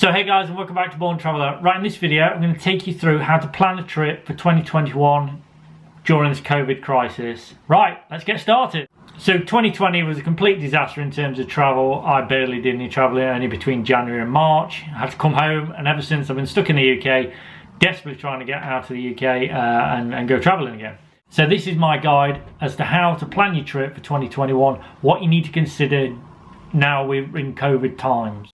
So hey guys, and welcome back to Born Traveller. Right, in this video I'm going to take you through how to plan a trip for 2021 during this COVID crisis. Right, let's get started. So 2020 was a complete disaster in terms of travel. I barely did any travelling, only between January and March. I had to come home, and ever since I've been stuck in the UK, desperately trying to get out of the UK and go travelling again. So this is my guide as to how to plan your trip for 2021, what you need to consider now we're in COVID times.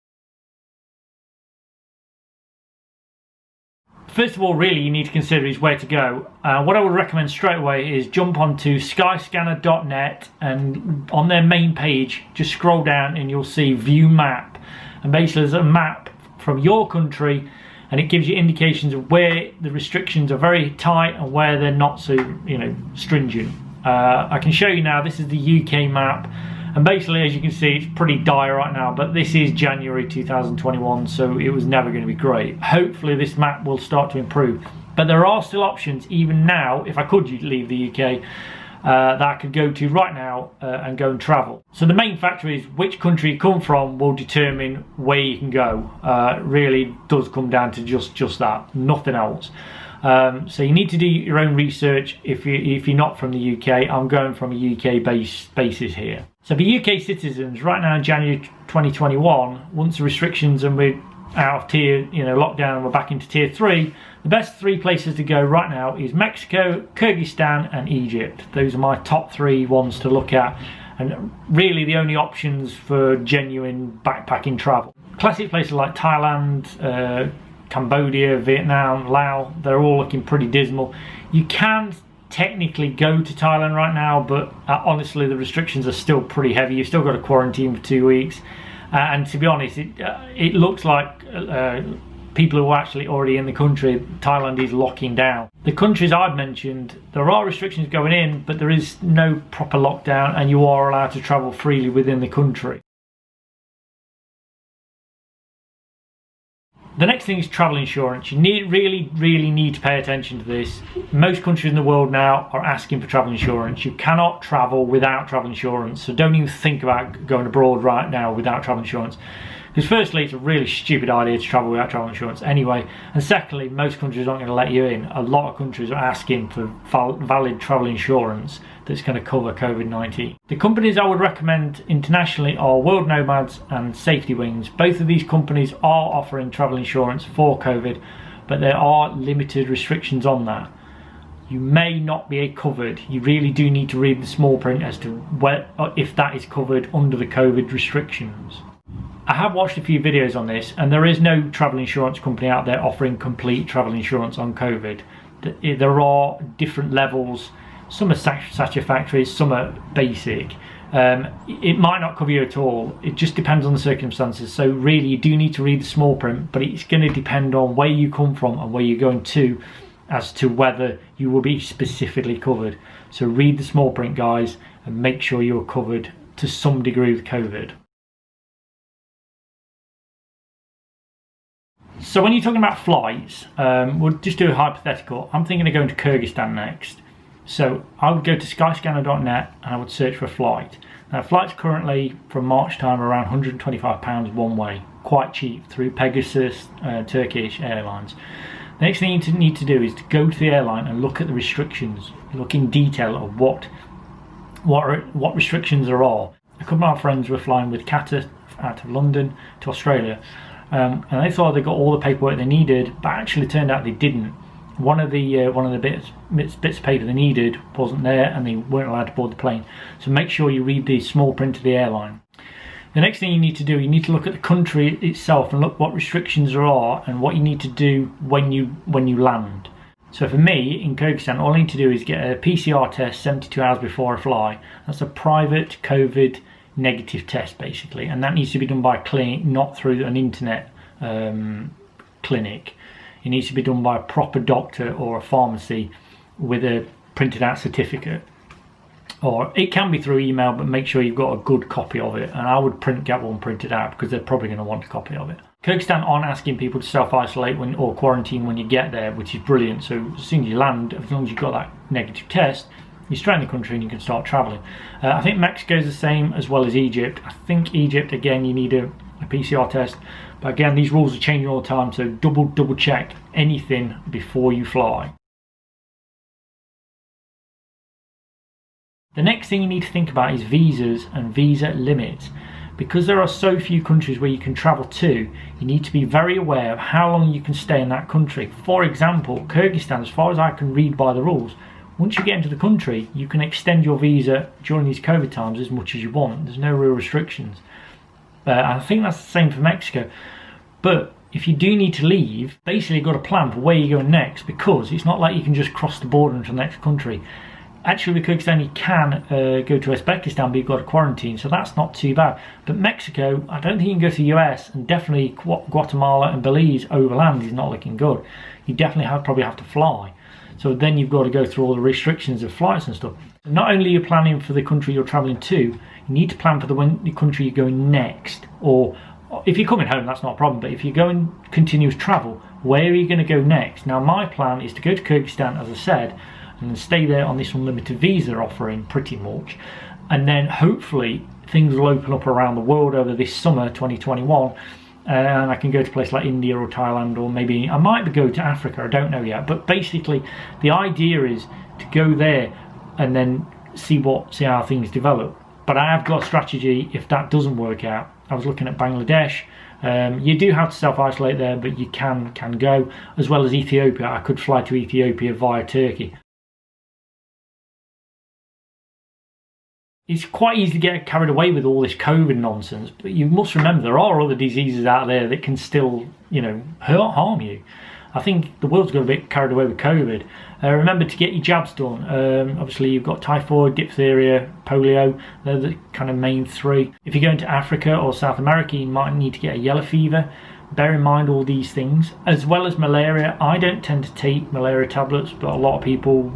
First of all, really, you need to consider is where to go. What I would recommend straight away is jump onto skyscanner.net, and on their main page, just scroll down and you'll see View Map. And basically there's a map from your country, and it gives you indications of where the restrictions are very tight and where they're not so, stringent. I can show you now, this is the UK map. And basically, as you can see, it's pretty dire right now, but this is January 2021, so it was never going to be great. Hopefully this map will start to improve. But there are still options, even now, if I could leave the UK, that I could go to right now and go and travel. So the main factor is which country you come from will determine where you can go. It really does come down to just that, nothing else. So you need to do your own research if you're not from the UK. I'm going from a UK basis here. So for UK citizens, right now in January 2021, once the restrictions and we're out of tier, lockdown, and we're back into tier 3, the best 3 places to go right now is Mexico, Kyrgyzstan and Egypt. Those are my top 3 ones to look at, and really the only options for genuine backpacking travel. Classic places like Thailand, Cambodia, Vietnam, Laos, they're all looking pretty dismal. You can technically go to Thailand right now, but honestly the restrictions are still pretty heavy. You've still got to quarantine for 2 weeks, and to be honest, it looks like people who are actually already in the country, Thailand is locking down. The countries I've mentioned, there are restrictions going in, but there is no proper lockdown, and you are allowed to travel freely within the country. The next thing is travel insurance. You really need to pay attention to this. Most countries in the world now are asking for travel insurance. You cannot travel without travel insurance, so don't even think about going abroad right now without travel insurance. Because firstly, it's a really stupid idea to travel without travel insurance anyway, and secondly, most countries aren't going to let you in. A lot of countries are asking for valid travel insurance that's going to cover COVID-19. The companies I would recommend internationally are World Nomads and Safety Wings. Both of these companies are offering travel insurance for COVID, but there are limited restrictions on that. You may not be covered. You really do need to read the small print as to if that is covered under the COVID restrictions. I have watched a few videos on this, and there is no travel insurance company out there offering complete travel insurance on COVID. There are different levels. Some are satisfactory, some are basic. It might not cover you at all. It just depends on the circumstances. So really, you do need to read the small print, but it's going to depend on where you come from and where you're going to as to whether you will be specifically covered. So read the small print, guys, and make sure you're covered to some degree with COVID. So when you're talking about flights, we'll just do a hypothetical. I'm thinking of going to Kyrgyzstan next. So I would go to skyscanner.net and I would search for a flight. Now flights currently from March time are around £125 one way, quite cheap, through Pegasus, Turkish Airlines. The next thing you need to do is to go to the airline and look at the restrictions, look in detail of what restrictions there are. A couple of my friends were flying with Qatar out of London to Australia. And they thought they got all the paperwork they needed, but actually turned out they didn't. One of the bits of paper they needed wasn't there, and they weren't allowed to board the plane. So make sure you read the small print of the airline. The next thing you need to do, you need to look at the country itself and look what restrictions there are and what you need to do when you land. So for me, in Kyrgyzstan, all I need to do is get a PCR test 72 hours before I fly. That's a private COVID negative test basically, and that needs to be done by a clinic, not through an internet clinic. It needs to be done by a proper doctor or a pharmacy with a printed out certificate, or it can be through email, but make sure you've got a good copy of it, and I would get one printed out because they're probably going to want a copy of it. Kyrgyzstan aren't asking people to self-isolate or quarantine when you get there, which is brilliant. So as soon as you land, as long as you've got that negative test, you stay in the country and you can start traveling. I think Mexico is the same, as well as Egypt. I think Egypt, again, you need a PCR test, but again, these rules are changing all the time, so double check anything before you fly. The next thing you need to think about is visas and visa limits. Because there are so few countries where you can travel to, you need to be very aware of how long you can stay in that country. For example, Kyrgyzstan, as far as I can read by the rules, once you get into the country, you can extend your visa during these COVID times as much as you want. There's no real restrictions. I think that's the same for Mexico. But if you do need to leave, basically you've got a plan for where you're going next, because it's not like you can just cross the border into the next country. Actually, with Kyrgyzstan, you can go to Uzbekistan, but you've got a quarantine, so that's not too bad. But Mexico, I don't think you can go to the US, and definitely Guatemala and Belize overland is not looking good. You definitely probably have to fly. So then you've got to go through all the restrictions of flights and stuff. So not only are you planning for the country you're traveling to, you need to plan for the country you're going next. Or if you're coming home, that's not a problem, but if you're going continuous travel, where are you going to go next? Now, my plan is to go to Kyrgyzstan, as I said, and then stay there on this unlimited visa offering pretty much, and then hopefully things will open up around the world over this summer 2021, and I can go to a place like India or Thailand, or maybe I might go to Africa, I don't know yet. But basically the idea is to go there and then see how things develop. But I have got a strategy if that doesn't work out. I was looking at Bangladesh. You do have to self-isolate there, but you can go, as well as Ethiopia. I could fly to Ethiopia via Turkey. It's quite easy to get carried away with all this COVID nonsense, but you must remember there are other diseases out there that can still, harm you. I think the world's got a bit carried away with COVID. Remember to get your jabs done. Obviously, you've got typhoid, diphtheria, polio. They're the kind of main three. If you're going to Africa or South America, you might need to get a yellow fever. Bear in mind all these things, as well as malaria. I don't tend to take malaria tablets, but a lot of people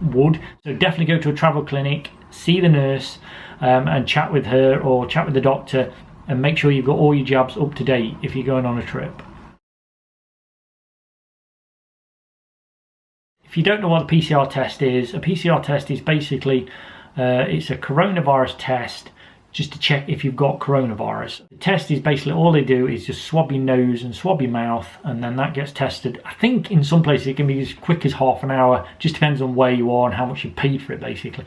would. So definitely go to a travel clinic, see the nurse, and chat with her or chat with the doctor, and make sure you've got all your jabs up to date if you're going on a trip. If you don't know what a PCR test is, a PCR test is basically it's a coronavirus test just to check if you've got coronavirus. The test is basically, all they do is just swab your nose and swab your mouth, and then that gets tested. I think in some places it can be as quick as half an hour, just depends on where you are and how much you paid for it basically.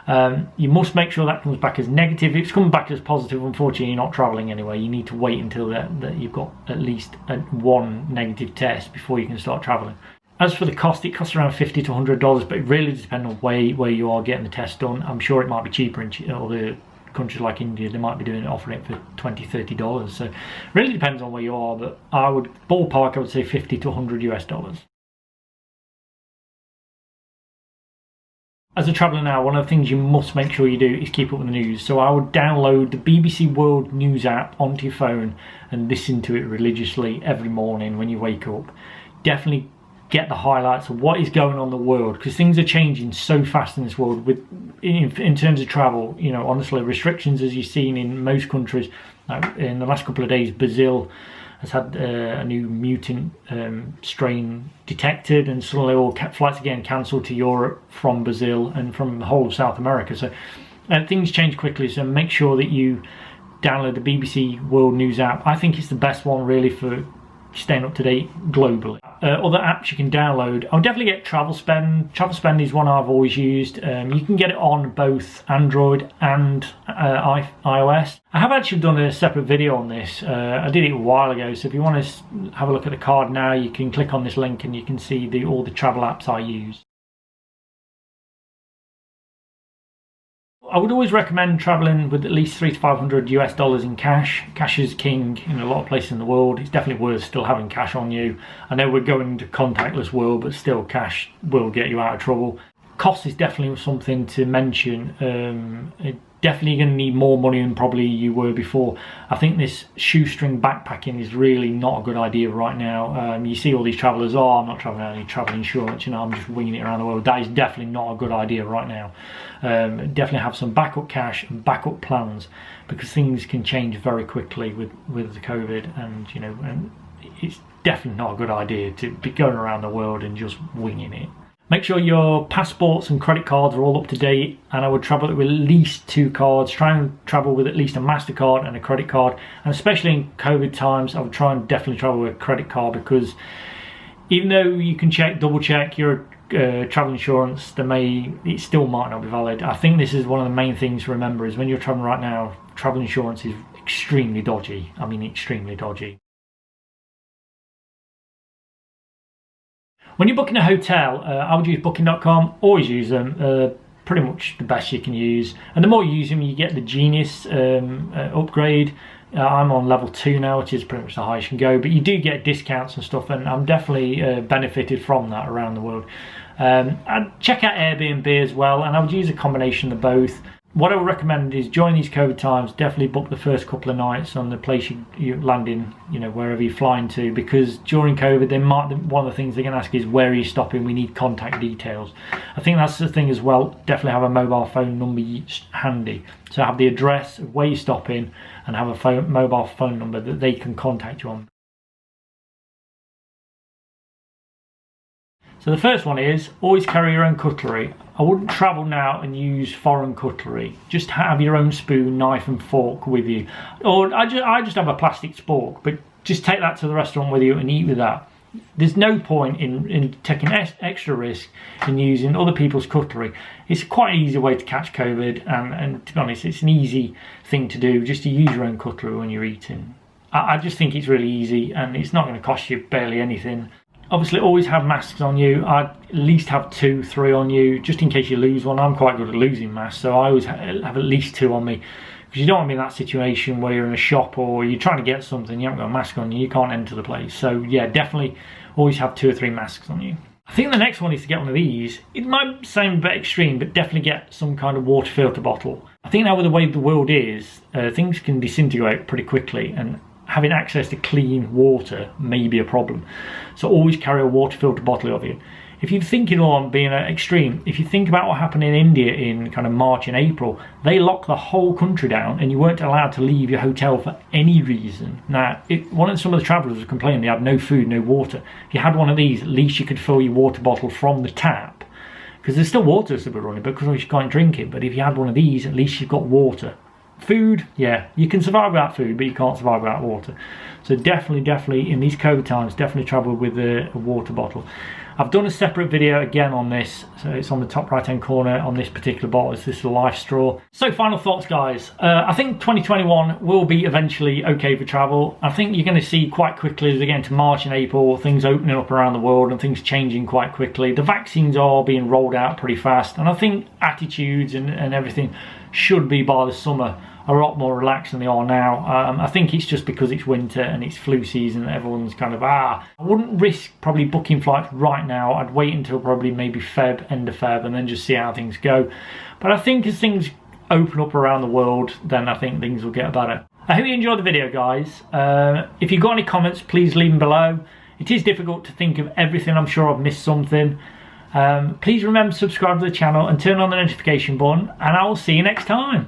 You must make sure that comes back as negative. If it's coming back as positive, unfortunately you're not travelling anyway. You need to wait until that you've got at least one negative test before you can start travelling. As for the cost, it costs around $50 to $100, but it really depends on where you are getting the test done. I'm sure it might be cheaper in other countries like India. They might be offering it for $20, $30. So it really depends on where you are, but I would say $50 to $100 US. As a traveller now, one of the things you must make sure you do is keep up with the news. So I would download the BBC World News app onto your phone and listen to it religiously every morning when you wake up. Definitely get the highlights of what is going on in the world, because things are changing so fast in this world in terms of travel. Honestly, restrictions, as you've seen in most countries. In the last couple of days, Brazil has had a new mutant strain detected, and suddenly all flights again cancelled to Europe from Brazil and from the whole of South America. So things change quickly, so make sure that you download the BBC World News app. I think it's the best one really for staying up to date globally. Other apps you can download, I'll definitely get Travel Spend. Travel Spend is one I've always used. You can get it on both Android and iOS. I have actually done a separate video on this. I did it a while ago, so if you want to have a look at the card now, you can click on this link and you can see all the travel apps I use. I would always recommend travelling with at least $300 to $500 US in cash. Cash is king in a lot of places in the world. It's definitely worth still having cash on you. I know we're going to contactless world, but still cash will get you out of trouble. Cost is definitely something to mention. Definitely going to need more money than probably you were before. I think this shoestring backpacking is really not a good idea right now. You see all these travellers, I'm not travelling out any travel insurance, I'm just winging it around the world. That is definitely not a good idea right now. Definitely have some backup cash and backup plans, because things can change very quickly with the COVID, and it's definitely not a good idea to be going around the world and just winging it. Make sure your passports and credit cards are all up to date, and I would travel with at least 2 cards. Try and travel with at least a MasterCard and a credit card, and especially in COVID times I would try and definitely travel with a credit card, because even though you can double check your travel insurance, it still might not be valid. I think this is one of the main things to remember, is when you're traveling right now, travel insurance is extremely dodgy. I mean, extremely dodgy. When you're booking a hotel, I would use booking.com. Always use them. Pretty much the best you can use, and the more you use them, you get the Genius upgrade. I'm on level 2 now, which is pretty much the highest you can go, but you do get discounts and stuff, and I'm definitely benefited from that around the world. I'd check out Airbnb as well, and I would use a combination of both. What I would recommend is, during these COVID times, definitely book the first couple of nights on the place you land in, you know, wherever you're flying to, because during COVID, one of the things they're going to ask is, where are you stopping? We need contact details. I think that's the thing as well. Definitely have a mobile phone number handy. So have the address of where you're stopping, and have a mobile phone number that they can contact you on. So the first one is, always carry your own cutlery. I wouldn't travel now and use foreign cutlery. Just have your own spoon, knife and fork with you. Or I just have a plastic spork, but just take that to the restaurant with you and eat with that. There's no point in taking extra risk in using other people's cutlery. It's quite an easy way to catch COVID, and to be honest, it's an easy thing to do, just to use your own cutlery when you're eating. I just think it's really easy, and it's not going to cost you barely anything. Obviously, always have masks on you. I'd at least have 2, 3 on you, just in case you lose one. I'm quite good at losing masks, so I always have at least 2 on me, because you don't want to be in that situation where you're in a shop or you're trying to get something, you haven't got a mask on you, you can't enter the place. So yeah, definitely always have 2 or 3 masks on you. I think the next one is to get one of these. It might sound a bit extreme, but definitely get some kind of water filter bottle. I think now, with the way the world is, things can disintegrate pretty quickly, and having access to clean water may be a problem. So always carry a water filter bottle of you. If you're thinking on being extreme, if you think about what happened in India in kind of March and April, they locked the whole country down, and you weren't allowed to leave your hotel for any reason. Now, some of the travellers were complaining they had no food, no water. If you had one of these, at least you could fill your water bottle from the tap, because there's still water still running, but because you can't drink it. But if you had one of these, at least you've got water. Food, yeah, you can survive without food, but you can't survive without water. So definitely in these COVID times, definitely travel with a water bottle. I've done a separate video again on this, so it's on the top right hand corner on this particular bottle. It's this Life straw. So final thoughts, guys. I think 2021 will be eventually okay for travel. I think you're going to see quite quickly, as we get into March and April, things opening up around the world and things changing quite quickly. The vaccines are being rolled out pretty fast, and I think attitudes and everything should be, by the summer, a lot more relaxed than they are now. I think it's just because it's winter and it's flu season, everyone's kind of I wouldn't risk probably booking flights right now. I'd wait until probably maybe end of Feb, and then just see how things go. But I think as things open up around the world, then I think things will get better. I hope you enjoyed the video, guys. If you've got any comments, please leave them below. It is difficult to think of everything. I'm sure I've missed something. Please remember to subscribe to the channel and turn on the notification button, and I will see you next time.